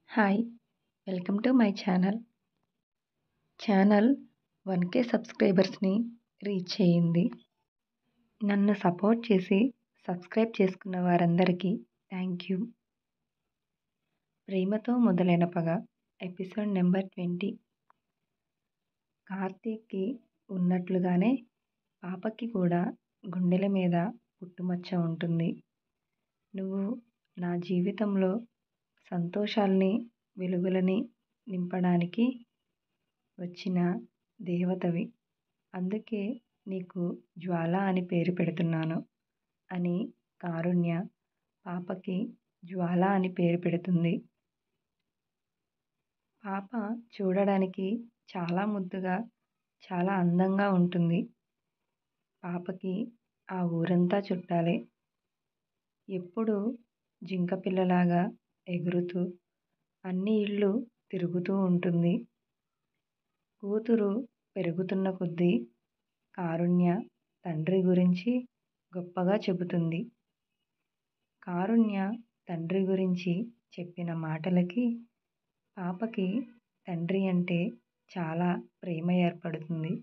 Hi! Welcome to my channel. Channel 1,000 సబ్స్క్రైబర్స్‌ని reach అయింది. నన్ను సపోర్ట్ చేసి సబ్స్క్రైబ్ చేసుకున్న వారందరికీ థ్యాంక్ యూ. ప్రేమతో మొదలైన పగ ఎపిసోడ్ నెంబర్ 20. కార్తీక్‌కి ఉన్నట్లుగానే పాపకి కూడా గుండెల మీద పుట్టుమచ్చ ఉంటుంది. నువ్వు నా జీవితంలో సంతోషాల్ని, వెలుగులని నింపడానికి వచ్చిన దేవతవి. అందుకే నీకు జ్వాల అని పేరు పెడుతున్నాను అని కారుణ్య పాపకి జ్వాల అని పేరు పెడుతుంది. పాప చూడడానికి చాలా ముద్దుగా, చాలా అందంగా ఉంటుంది. పాపకి ఆ ఊరంతా చుట్టాలే. ఎప్పుడూ జింక పిల్లలాగా ఎగురుతూ అన్ని ఇళ్ళు తిరుగుతూ ఉంటుంది. కూతురు పెరుగుతున్న కొద్దీ కారుణ్య తండ్రి గురించి గొప్పగా చెబుతుంది. కారుణ్య తండ్రి గురించి చెప్పిన మాటలకి పాపకి తండ్రి అంటే చాలా ప్రేమ ఏర్పడుతుంది.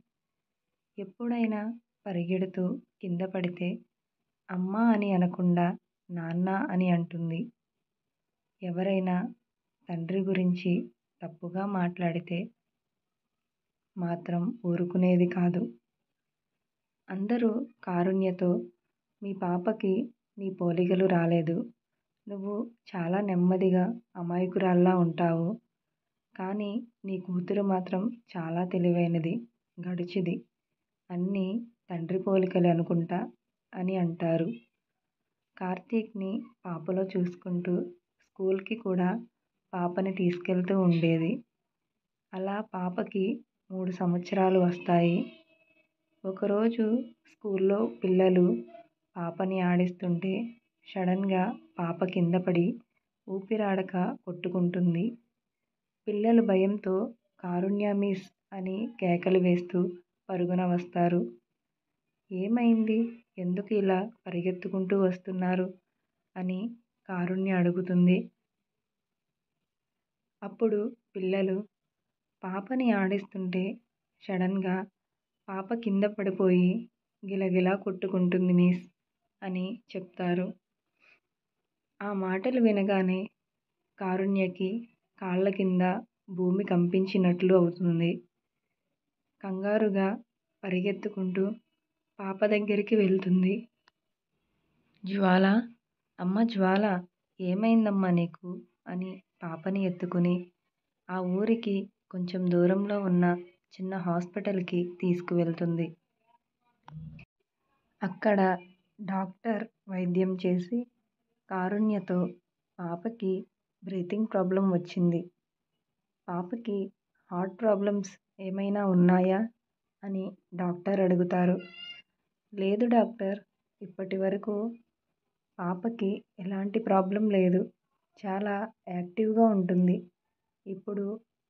ఎప్పుడైనా పరిగెడుతూ కింద పడితే అమ్మా అని అనకుండా నాన్న అని అంటుంది. ఎవరైనా తండ్రి గురించి తప్పుగా మాట్లాడితే మాత్రం ఊరుకునేది కాదు. అందరూ కారుణ్యతో మీ పాపకి నీ పోలికలు రాలేదు. నువ్వు చాలా నెమ్మదిగా అమాయకురాల్లా ఉంటావు. కానీ నీ కూతురు మాత్రం చాలా తెలివైనది, గడుచిది. అన్నీ తండ్రి పోలికలే అనుకుంటా అని అంటారు. కార్తీక్‌ని పాపలో చూసుకుంటూ స్కూల్‌కి కూడా పాపని తీసుకెళ్తూ ఉండేది. అలా పాపకి 3 సంవత్సరాలు వస్తాయి. ఒకరోజు స్కూల్లో పిల్లలు పాపని ఆడిస్తుంటే సడన్‌గా పాప కింద పడి ఊపిరాడక కొట్టుకుంటుంది. పిల్లలు భయంతో కారుణ్య మిస్ అని కేకలు వేస్తూ పరుగున వస్తారు. ఏమైంది? ఎందుకు ఇలా పరిగెత్తుకుంటూ వస్తున్నారు? అని కారుణ్య అడుగుతుంది. అప్పుడు పిల్లలు పాపని ఆడిస్తుంటే సడన్‌గా పాప కింద పడిపోయి గిలగిలా కొట్టుకుంటుంది మిస్ అని చెప్తారు. ఆ మాటలు వినగానే కారుణ్యకి కాళ్ళ కింద భూమి కంపించినట్లు అవుతుంది. కంగారుగా పరిగెత్తుకుంటూ పాప దగ్గరికి వెళ్తుంది. జ్వాల, అమ్మ జ్వాల, ఏమైందమ్మా నీకు? అని పాపని ఎత్తుకుని ఆ ఊరికి కొంచెం దూరంలో ఉన్న చిన్న హాస్పిటల్‌కి తీసుకువెళ్తుంది. అక్కడ డాక్టర్ వైద్యం చేసి కారుణ్యతో పాపకి బ్రీతింగ్ ప్రాబ్లమ్ వచ్చింది. పాపకి హార్ట్ ప్రాబ్లమ్స్ ఏమైనా ఉన్నాయా? అని డాక్టర్ అడుగుతారు. లేదు డాక్టర్, ఇప్పటివరకు పాపకి ఎలాంటి ప్రాబ్లం లేదు. చాలా యాక్టివ్‌గా ఉంటుంది. ఇప్పుడు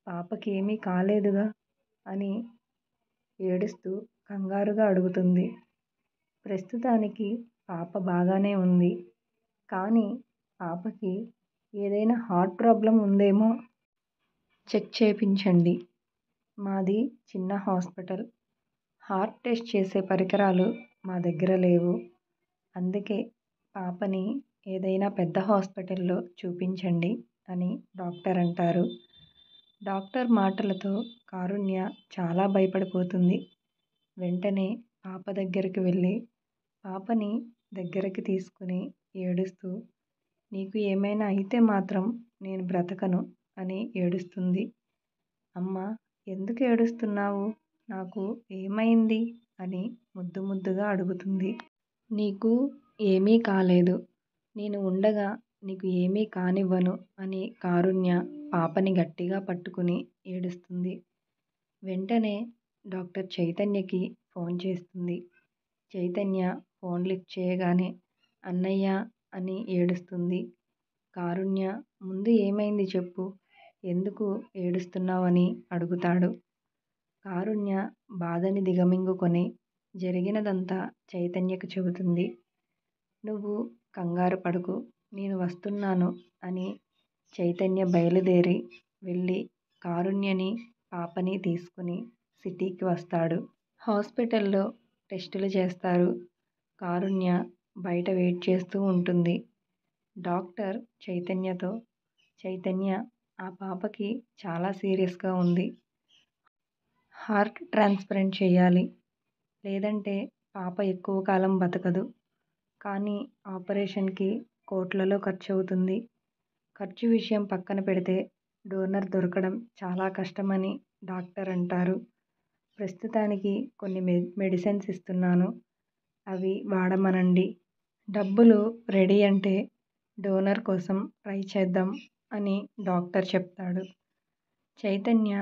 పాపకి ఏమీ కాలేదుగా అని ఏడుస్తూ కంగారుగా అడుగుతుంది. ప్రస్తుతానికి పాప బాగానే ఉంది. కానీ పాపకి ఏదైనా హార్ట్ ప్రాబ్లం ఉందేమో చెక్ చేయించండి. మాది చిన్న హాస్పిటల్. హార్ట్ టెస్ట్ చేసే పరికరాలు మా దగ్గర లేవు. అందుకే పాపని ఏదైనా పెద్ద హాస్పిటల్‌లో చూపించండి అని డాక్టర్ అంటారు. డాక్టర్ మాటలతో కారుణ్య చాలా భయపడిపోతుంది. వెంటనే పాప దగ్గరికి వెళ్ళి పాపని దగ్గరికి తీసుకుని ఏడుస్తూ నీకు ఏమైనా అయితే మాత్రం నేను బ్రతకను అని ఏడుస్తుంది. అమ్మా, ఎందుకు ఏడుస్తున్నావు? నాకు ఏమైంది? అని ముద్దు ముద్దుగా అడుగుతుంది. నీకు ఏమీ కాలేదు. నేను ఉండగా నీకు ఏమీ కానివ్వను అని కారుణ్య పాపని గట్టిగా పట్టుకుని ఏడుస్తుంది. వెంటనే డాక్టర్ చైతన్యకి ఫోన్ చేస్తుంది. చైతన్య ఫోన్ లిఫ్ట్ చేయగానే అన్నయ్య అని ఏడుస్తుంది. కారుణ్య ముందు ఏమైంది చెప్పు? ఎందుకు ఏడుస్తున్నావని అడుగుతాడు. కారుణ్య బాధని దిగమింగుకొని జరిగినదంతా చైతన్యకు చెబుతుంది. నువ్వు కంగారు పడకు, నేను వస్తున్నాను అని చైతన్య బయలుదేరి వెళ్ళి కారుణ్యని పాపని తీసుకుని సిటీకి వస్తాడు. హాస్పిటల్లో టెస్టులు చేస్తారు. కారుణ్య బయట వెయిట్ చేస్తూ ఉంటుంది. డాక్టర్ చైతన్యతో, చైతన్య, ఆ పాపకి చాలా సీరియస్గా ఉంది. హార్ట్ ట్రాన్స్ప్లాంట్ చేయాలి. లేదంటే పాప ఎక్కువ కాలం బతకదు. కానీ ఆపరేషన్కి కోట్లలో ఖర్చు అవుతుంది. ఖర్చు విషయం పక్కన పెడితే డోనర్ దొరకడం చాలా కష్టమని డాక్టర్ అంటారు. ప్రస్తుతానికి కొన్ని మెడిసిన్స్ ఇస్తున్నాను. అవి వాడమనండి. డబ్బులు రెడీ అంటే డోనర్ కోసం ట్రై చేద్దాం అని డాక్టర్ చెప్తాడు. చైతన్య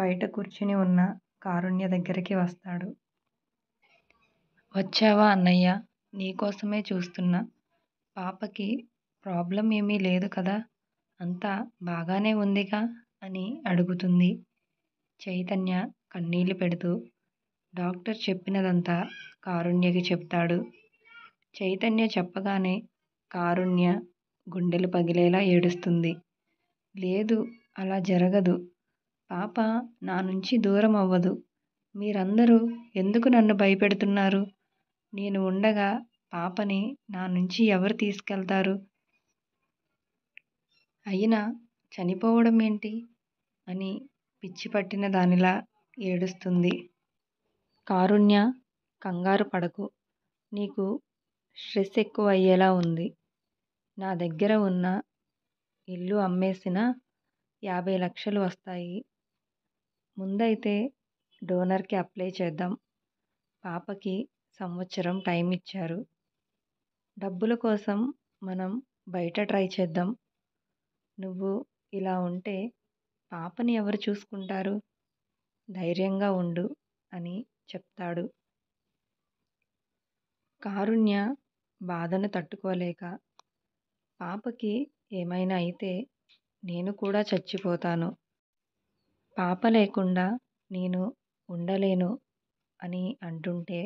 బయట కూర్చుని ఉన్న కారుణ్య దగ్గరికి వస్తాడు. వచ్చావా అన్నయ్య? నీకోసమే చూస్తున్నా. పాపకి ప్రాబ్లం ఏమీ లేదు కదా? అంతా బాగానే ఉందిగా అని అడుగుతుంది. చైతన్య కన్నీళ్లు పెడుతూ డాక్టర్ చెప్పినదంతా కారుణ్యకి చెప్తాడు. చైతన్య చెప్పగానే కారుణ్య గుండెలు పగిలేలా ఏడుస్తుంది. లేదు, అలా జరగదు. పాప నా నుంచి దూరం అవ్వదు. మీరందరూ ఎందుకు నన్ను భయపెడుతున్నారు? నేను ఉండగా పాపని నా నుంచి ఎవరు తీసుకెళ్తారు? అయినా చనిపోవడం ఏంటి అని పిచ్చి పట్టిన దానిలా ఏడుస్తుంది. కారుణ్య, కంగారు పడకు. నీకు స్ట్రెస్ ఎక్కువ అయ్యేలా ఉంది. నా దగ్గర ఉన్న ఇల్లు అమ్మేసినా 50 లక్షలు వస్తాయి. ముందైతే డోనర్కి అప్లై చేద్దాం. పాపకి సంవత్సరం టైం ఇచ్చారు. డబ్బుల కోసం మనం బయట ట్రై చేద్దాం. నువ్వు ఇలా ఉంటే పాపని ఎవరు చూసుకుంటారు? ధైర్యంగా ఉండు అని చెప్తాడు. కారుణ్య బాధను తట్టుకోలేక, పాపకి ఏమైనా అయితే నేను కూడా చచ్చిపోతాను. పాప లేకుండా నేను ఉండలేను అని అంటుంటే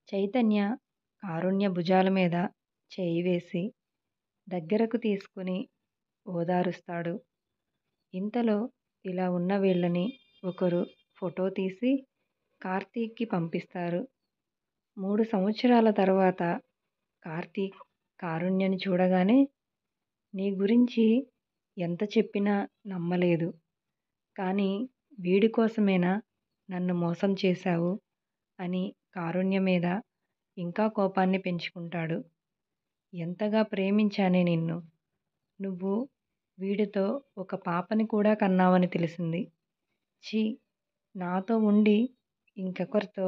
చైతన్య కారుణ్య భుజాల మీద చేయి వేసి దగ్గరకు తీసుకుని ఓదారుస్తాడు. ఇంతలో ఇలా ఉన్న వీళ్ళని ఒకరు ఫోటో తీసి కార్తీక్కి పంపిస్తారు. 3 సంవత్సరాల తర్వాత కార్తీక్ కారుణ్యని చూడగానే నీ గురించి ఎంత చెప్పినా నమ్మలేదు. కానీ వీడి కోసమేనా నన్ను మోసం చేశావు అని కారుణ్య మీద ఇంకా కోపాన్ని పెంచుకుంటాడు. ఎంతగా ప్రేమించానే నిన్ను. నువ్వు వీడితో ఒక పాపని కూడా కన్నావని తెలిసింది. ఛీ, నాతో ఉండి ఇంకొకరితో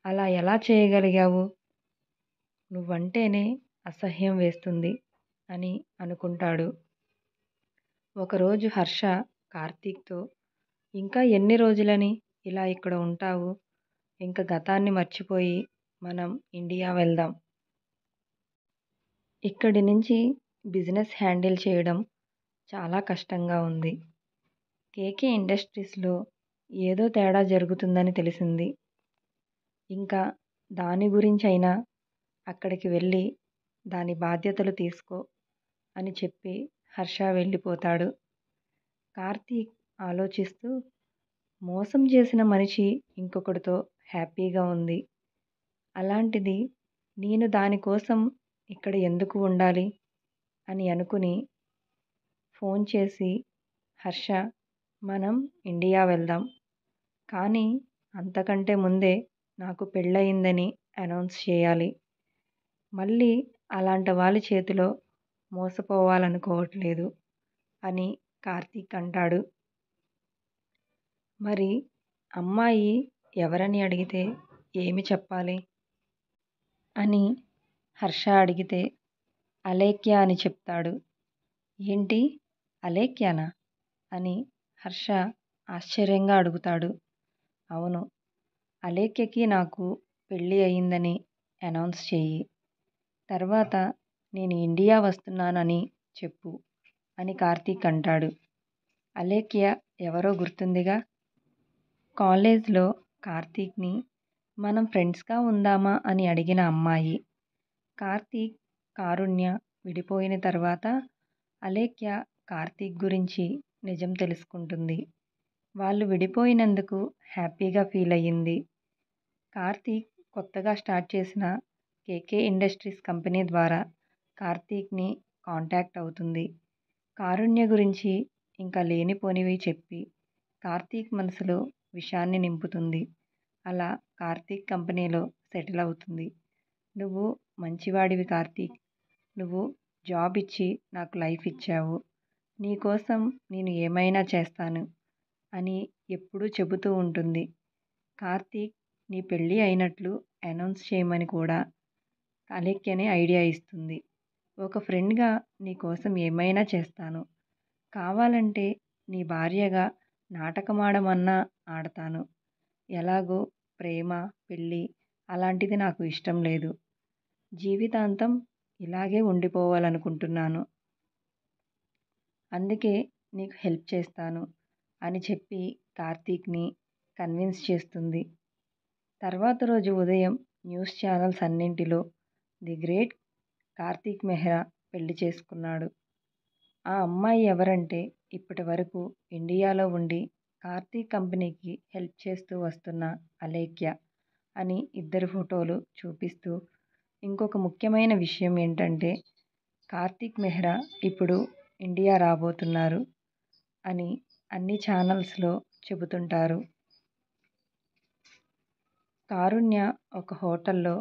అలా ఎలా చేయగలిగావు? నువ్వంటేనే అసహ్యం వేస్తుంది అని అనుకుంటాడు. ఒకరోజు హర్ష కార్తీక్తో, ఇంకా ఎన్ని రోజులని ఇలా ఇక్కడ ఉంటావు? ఇంక గతాన్ని మర్చిపోయి మనం ఇండియా వెళ్దాం. ఇక్కడి నుంచి బిజినెస్ హ్యాండిల్ చేయడం చాలా కష్టంగా ఉంది. కేకే ఇండస్ట్రీస్లో ఏదో తేడా జరుగుతుందని తెలిసింది. ఇంకా దాని గురించైనా అక్కడికి వెళ్ళి దాని బాధ్యతలు తీసుకో అని చెప్పి హర్ష వెళ్ళిపోతాడు. కార్తీక్ ఆలోచిస్తూ, మోసం చేసిన మనిషి ఇంకొకడితో హ్యాపీగా ఉంది. అలాంటిది నేను దానికోసం ఇక్కడ ఎందుకు ఉండాలి అని అనుకుని ఫోన్ చేసి, హర్ష, మనం ఇండియా వెళ్దాం. కానీ అంతకంటే ముందే నాకు పెళ్ళయిందని అనౌన్స్ చేయాలి. మళ్ళీ అలాంటి వాళ్ళ చేతిలో మోసపోవాలనుకోవట్లేదు అని కార్తీక్ అంటాడు. మరి అమ్మాయి ఎవరని అడిగితే ఏమి చెప్పాలి అని హర్ష అడిగితే అలేఖ్య అని చెప్తాడు. ఏంటి, అలేఖ్యానా అని హర్ష ఆశ్చర్యంగా అడుగుతాడు. అవును, అలేఖ్యకి నాకు పెళ్ళి అయిందని అనౌన్స్ చెయ్యి. తర్వాత నేను ఇండియా వస్తున్నానని చెప్పు అని కార్తీక్ అంటాడు. అలేఖ్య ఎవరో గుర్తుందిగా? కాలేజ్లో కార్తీక్ని మనం ఫ్రెండ్స్గా ఉందామా అని అడిగిన అమ్మాయి. కార్తీక్, కారుణ్య విడిపోయిన తర్వాత అలేఖ్య కార్తీక్ గురించి నిజం తెలుసుకుంటుంది. వాళ్ళు విడిపోయినందుకు హ్యాపీగా ఫీల్ అయ్యింది. కార్తీక్ కొత్తగా స్టార్ట్ చేసిన కేకే ఇండస్ట్రీస్ కంపెనీ ద్వారా కార్తీక్ని కాంటాక్ట్ అవుతుంది. కారుణ్య గురించి ఇంకా లేనిపోనివి చెప్పి కార్తీక్ మనసులో విషాన్ని నింపుతుంది. అలా కార్తీక్ కంపెనీలో సెటిల్ అవుతుంది. నువ్వు మంచివాడివి కార్తీక్. నువ్వు జాబ్ ఇచ్చి నాకు లైఫ్ ఇచ్చావు. నీకోసం నేను ఏమైనా చేస్తాను అని ఎప్పుడూ చెబుతూ ఉంటుంది. కార్తీక్ నీ పెళ్ళి అయినట్లు అనౌన్స్ చేయమని కూడా అలేఖ్యనే ఐడియా ఇస్తుంది. ఒక ఫ్రెండ్గా నీకోసం ఏమైనా చేస్తాను. కావాలంటే నీ భార్యగా నాటకమాడమన్నా ఆడతాను. ఎలాగో ప్రేమ, పెళ్ళి అలాంటిది నాకు ఇష్టం లేదు. జీవితాంతం ఇలాగే ఉండిపోవాలనుకుంటున్నాను. అందుకే నీకు హెల్ప్ చేస్తాను అని చెప్పి కార్తీక్ని కన్విన్స్ చేస్తుంది. తర్వాత రోజు ఉదయం న్యూస్ ఛానల్స్ అన్నింటిలో ది గ్రేట్ కార్తీక్ మెహ్రా పెళ్లి చేసుకున్నాడు. ఆ అమ్మాయి ఎవరంటే ఇప్పటి వరకు ఇండియాలో ఉండి కార్తీక్ కంపెనీకి హెల్ప్ చేస్తూ వస్తున్న అలేఖ్య అని ఇద్దరి ఫోటోలు చూపిస్తూ ఇంకొక ముఖ్యమైన విషయం ఏంటంటే కార్తీక్ మెహ్రా ఇప్పుడు ఇండియా రాబోతున్నారు అని అన్ని ఛానల్స్లో చెబుతుంటారు. కారుణ్య ఒక హోటల్లో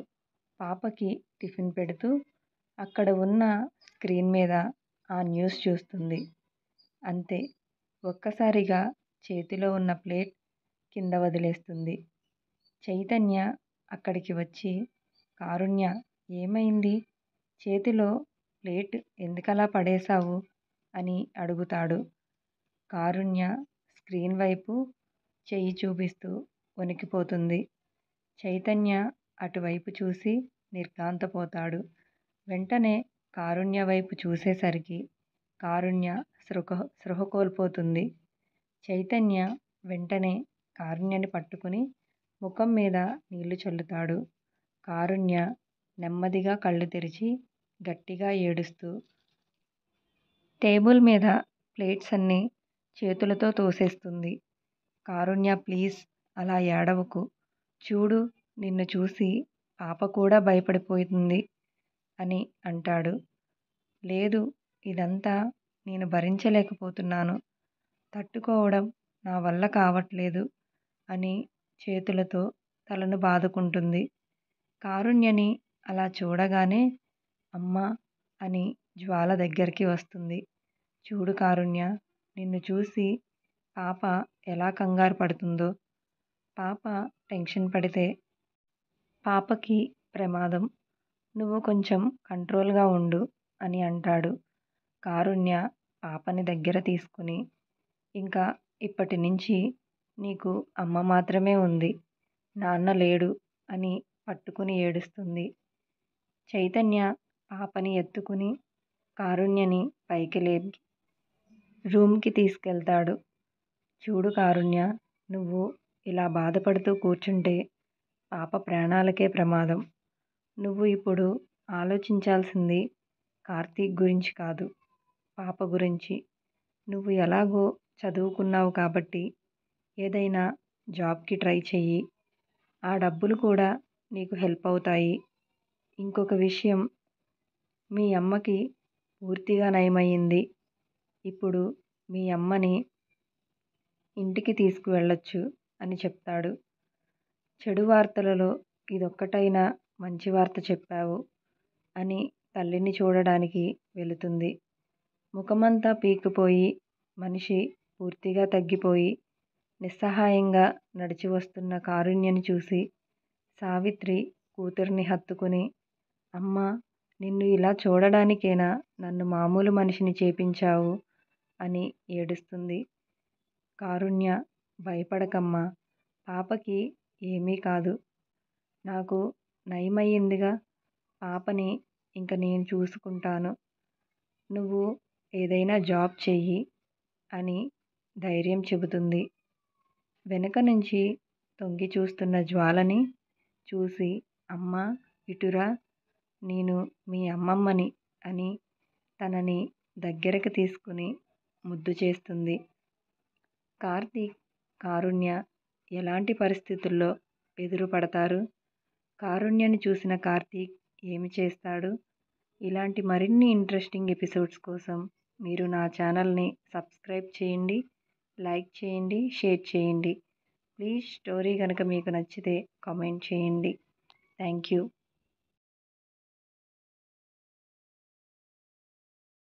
పాపకి టిఫిన్ పెడుతూ అక్కడ ఉన్న స్క్రీన్ మీద ఆ న్యూస్ చూస్తుంది. అంతే, ఒక్కసారిగా చేతిలో ఉన్న ప్లేట్ కింద వదిలేస్తుంది. చైతన్య అక్కడికి వచ్చి కారుణ్య ఏమైంది, చేతిలో ప్లేట్ ఎందుకలా పడేశావు అని అడుగుతాడు. కారుణ్య స్క్రీన్ వైపు చెయ్యి చూపిస్తూ వణికిపోతుంది. చైతన్య అటువైపు చూసి నిర్ఘాంతపోతాడు. వెంటనే కారుణ్య వైపు చూసేసరికి కారుణ్య స్పృహ కోల్పోతుంది. చైతన్య వెంటనే కారుణ్యని పట్టుకుని ముఖం మీద నీళ్లు చల్లుతాడు. కారుణ్య నెమ్మదిగా కళ్ళు తెరిచి గట్టిగా ఏడుస్తూ టేబుల్ మీద ప్లేట్స్ అన్నీ చేతులతో తోసేస్తుంది. కారుణ్య ప్లీజ్ అలా ఏడవకు. చూడు, నిన్ను చూసి పాప కూడా భయపడిపోతుంది అని అంటాడు. లేదు, ఇదంతా నేను భరించలేకపోతున్నాను. తట్టుకోవడం నా వల్ల కావట్లేదు అని చేతులతో తలను బాదుకుంటుంది. కారుణ్యని అలా చూడగానే అమ్మా అని జ్వాల దగ్గరికి వస్తుంది. చూడు కారుణ్య, నిన్ను చూసి పాప ఎలా కంగారు పడుతుందో. పాప టెన్షన్ పడితే పాపకి ప్రమాదం. నువ్వు కొంచెం కంట్రోల్గా ఉండు అని అంటాడు. కారుణ్య పాపని దగ్గర తీసుకుని ఇంకా ఇప్పటి నుంచి నీకు అమ్మ మాత్రమే ఉంది, నాన్న లేడు అని పట్టుకుని ఏడుస్తుంది. చైతన్య పాపని ఎత్తుకుని కారుణ్యని పైకి లేపి రూమ్కి తీసుకెళ్తాడు. చూడు కారుణ్య, నువ్వు ఇలా బాధపడుతూ కూర్చుంటే పాప ప్రాణాలకే ప్రమాదం. నువ్వు ఇప్పుడు ఆలోచించాల్సింది కార్తీక్ గురించి కాదు, పాప గురించి. నువ్వు ఎలాగో చదువుకున్నావు కాబట్టి ఏదైనా జాబ్కి ట్రై చెయ్యి. ఆ డబ్బులు కూడా నీకు హెల్ప్ అవుతాయి. ఇంకొక విషయం, మీ అమ్మకి పూర్తిగా నయమయ్యింది. ఇప్పుడు మీ అమ్మని ఇంటికి తీసుకువెళ్ళొచ్చు అని చెప్తాడు. చెడు వార్తలలో ఇదొక్కటైనా మంచి వార్త చెప్పావు అని తల్లిని చూడడానికి వెళుతుంది. ముఖమంతా పీక్కుపోయి మనిషి పూర్తిగా తగ్గిపోయి నిస్సహాయంగా నడిచి వస్తున్న కారుణ్యని చూసి సావిత్రి కూతుర్ని హత్తుకుని అమ్మా, నిన్ను ఇలా చూడడానికేనా నన్ను మామూలు మనిషిని చేపించావు అని ఏడుస్తుంది. కారుణ్య భయపడకమ్మా, పాపకి ఏమీ కాదు, నాకు నయమయ్యిందిగా, పాపని ఇంక నేను చూసుకుంటాను. నువ్వు ఏదైనా జాబ్ చెయ్యి అని ధైర్యం చెబుతుంది. వెనక నుంచి తొంగి చూస్తున్న జ్వాలని చూసి అమ్మా ఇటురా, నేను మీ అమ్మమ్మని అని తనని దగ్గరకు తీసుకుని ముద్దు చేస్తుంది. కార్తీక్, కారుణ్య ఎలాంటి పరిస్థితుల్లో ఎదురుపడతారు? కారుణ్యని చూసిన కార్తీక్ ఏమి చేస్తాడు? ఇలాంటి మరిన్ని ఇంట్రెస్టింగ్ ఎపిసోడ్స్ కోసం మీరు నా ఛానల్ని సబ్స్క్రైబ్ చేయండి, లైక్ చేయండి, షేర్ చేయండి. ప్లీజ్ స్టోరీ కనుక మీకు నచ్చితే కామెంట్ చేయండి. Thank you.